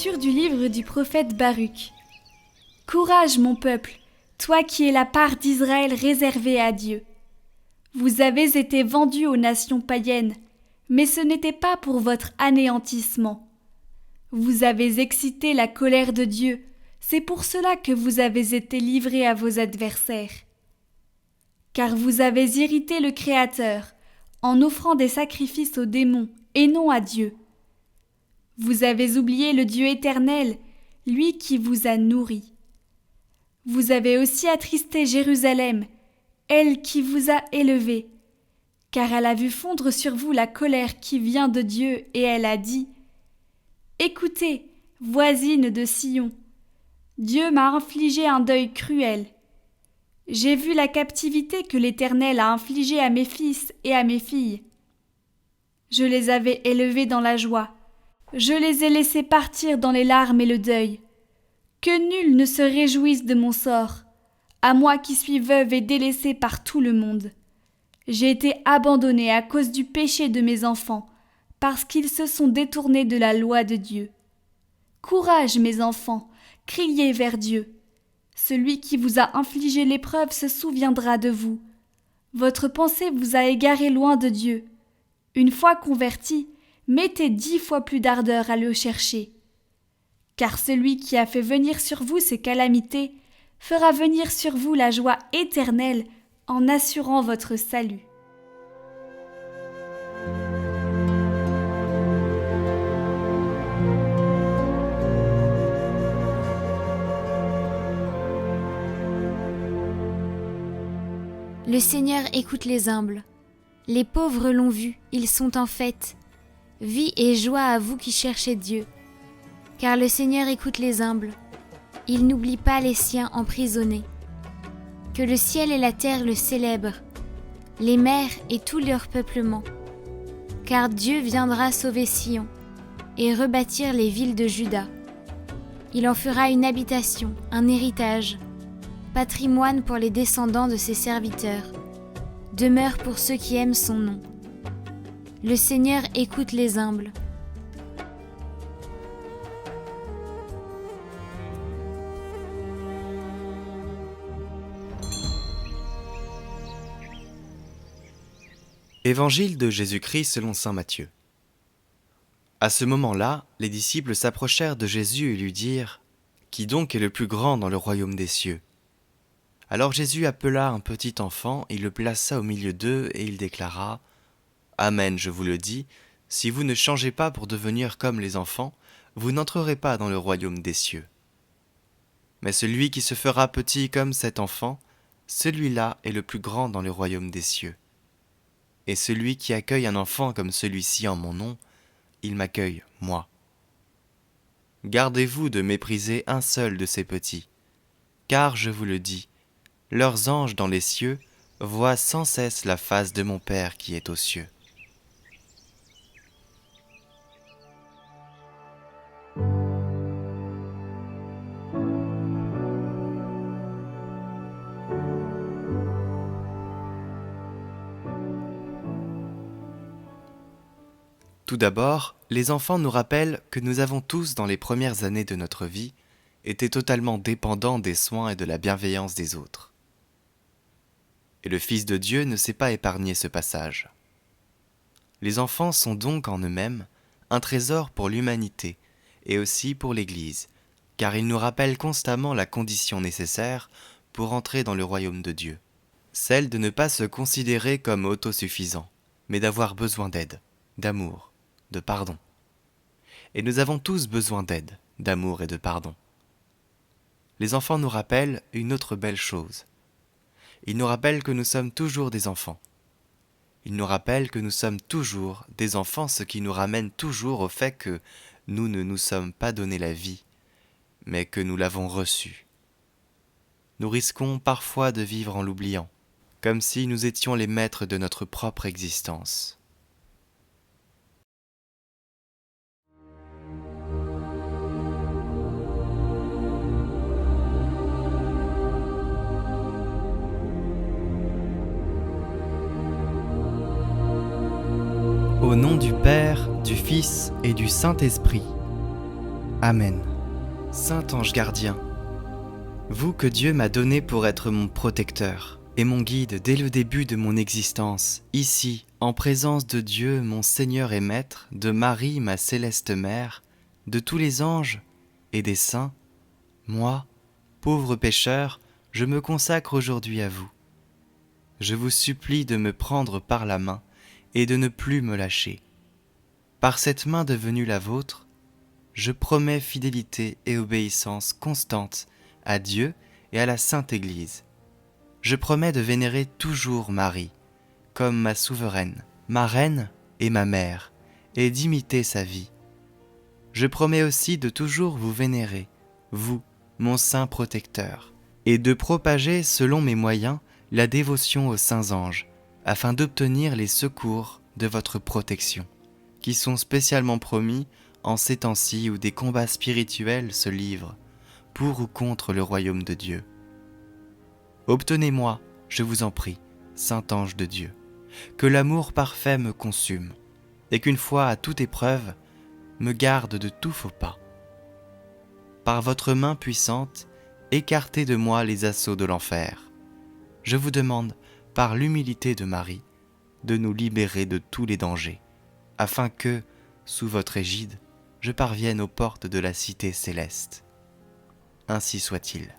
Lecture du livre du prophète Baruch. Courage, mon peuple, toi qui es la part d'Israël réservée à Dieu. Vous avez été vendus aux nations païennes, mais ce n'était pas pour votre anéantissement. Vous avez excité la colère de Dieu, c'est pour cela que vous avez été livrés à vos adversaires. Car vous avez irrité le Créateur, en offrant des sacrifices aux démons et non à Dieu. Vous avez oublié le Dieu éternel, lui qui vous a nourri. Vous avez aussi attristé Jérusalem, elle qui vous a élevé, car elle a vu fondre sur vous la colère qui vient de Dieu, et elle a dit : Écoutez, voisines de Sion, Dieu m'a infligé un deuil cruel. J'ai vu la captivité que l'Éternel a infligée à mes fils et à mes filles. Je les avais élevés dans la joie. Je les ai laissés partir dans les larmes et le deuil. Que nul ne se réjouisse de mon sort, à moi qui suis veuve et délaissée par tout le monde. J'ai été abandonnée à cause du péché de mes enfants, parce qu'ils se sont détournés de la loi de Dieu. Courage, mes enfants, criez vers Dieu. Celui qui vous a infligé l'épreuve se souviendra de vous. Votre pensée vous a égaré loin de Dieu. Une fois convertis, mettez 10 fois plus d'ardeur à le chercher. Car celui qui a fait venir sur vous ces calamités fera venir sur vous la joie éternelle en assurant votre salut. Le Seigneur écoute les humbles. Les pauvres l'ont vu, ils sont en fête. Vie et joie à vous qui cherchez Dieu. Car le Seigneur écoute les humbles. Il n'oublie pas les siens emprisonnés. Que le ciel et la terre le célèbrent, les mers et tout leur peuplement. Car Dieu viendra sauver Sion et rebâtir les villes de Juda. Il en fera une habitation, un héritage, patrimoine pour les descendants de ses serviteurs, demeure pour ceux qui aiment son nom. Le Seigneur écoute les humbles. Évangile de Jésus-Christ selon saint Matthieu. À ce moment-là, les disciples s'approchèrent de Jésus et lui dirent : Qui donc est le plus grand dans le royaume des cieux ? Alors Jésus appela un petit enfant, il le plaça au milieu d'eux et il déclara : Amen, je vous le dis, si vous ne changez pas pour devenir comme les enfants, vous n'entrerez pas dans le royaume des cieux. Mais celui qui se fera petit comme cet enfant, celui-là est le plus grand dans le royaume des cieux. Et celui qui accueille un enfant comme celui-ci en mon nom, il m'accueille, moi. Gardez-vous de mépriser un seul de ces petits, car je vous le dis, leurs anges dans les cieux voient sans cesse la face de mon Père qui est aux cieux. Tout d'abord, les enfants nous rappellent que nous avons tous, dans les premières années de notre vie, été totalement dépendants des soins et de la bienveillance des autres. Et le Fils de Dieu ne s'est pas épargné ce passage. Les enfants sont donc en eux-mêmes un trésor pour l'humanité et aussi pour l'Église, car ils nous rappellent constamment la condition nécessaire pour entrer dans le royaume de Dieu, celle de ne pas se considérer comme autosuffisant, mais d'avoir besoin d'aide, d'amour, de pardon. Et nous avons tous besoin d'aide, d'amour et de pardon. Les enfants nous rappellent une autre belle chose. Ils nous rappellent que nous sommes toujours des enfants. Ils nous rappellent que nous sommes toujours des enfants, ce qui nous ramène toujours au fait que nous ne nous sommes pas donné la vie, mais que nous l'avons reçue. Nous risquons parfois de vivre en l'oubliant, comme si nous étions les maîtres de notre propre existence. Au nom du Père, du Fils et du Saint-Esprit. Amen. Saint ange gardien, vous que Dieu m'a donné pour être mon protecteur et mon guide dès le début de mon existence, ici, en présence de Dieu, mon Seigneur et Maître, de Marie, ma céleste Mère, de tous les anges et des saints, moi, pauvre pécheur, je me consacre aujourd'hui à vous. Je vous supplie de me prendre par la main et de ne plus me lâcher. Par cette main devenue la vôtre, je promets fidélité et obéissance constante à Dieu et à la Sainte Église. Je promets de vénérer toujours Marie, comme ma souveraine, ma reine et ma mère, et d'imiter sa vie. Je promets aussi de toujours vous vénérer, vous, mon saint protecteur, et de propager selon mes moyens la dévotion aux saints anges, afin d'obtenir les secours de votre protection, qui sont spécialement promis en ces temps-ci où des combats spirituels se livrent, pour ou contre le royaume de Dieu. Obtenez-moi, je vous en prie, saint ange de Dieu, que l'amour parfait me consume, et qu'une fois à toute épreuve, me garde de tout faux pas. Par votre main puissante, écartez de moi les assauts de l'enfer. Je vous demande, par l'humilité de Marie, de nous libérer de tous les dangers, afin que, sous votre égide, je parvienne aux portes de la cité céleste. Ainsi soit-il.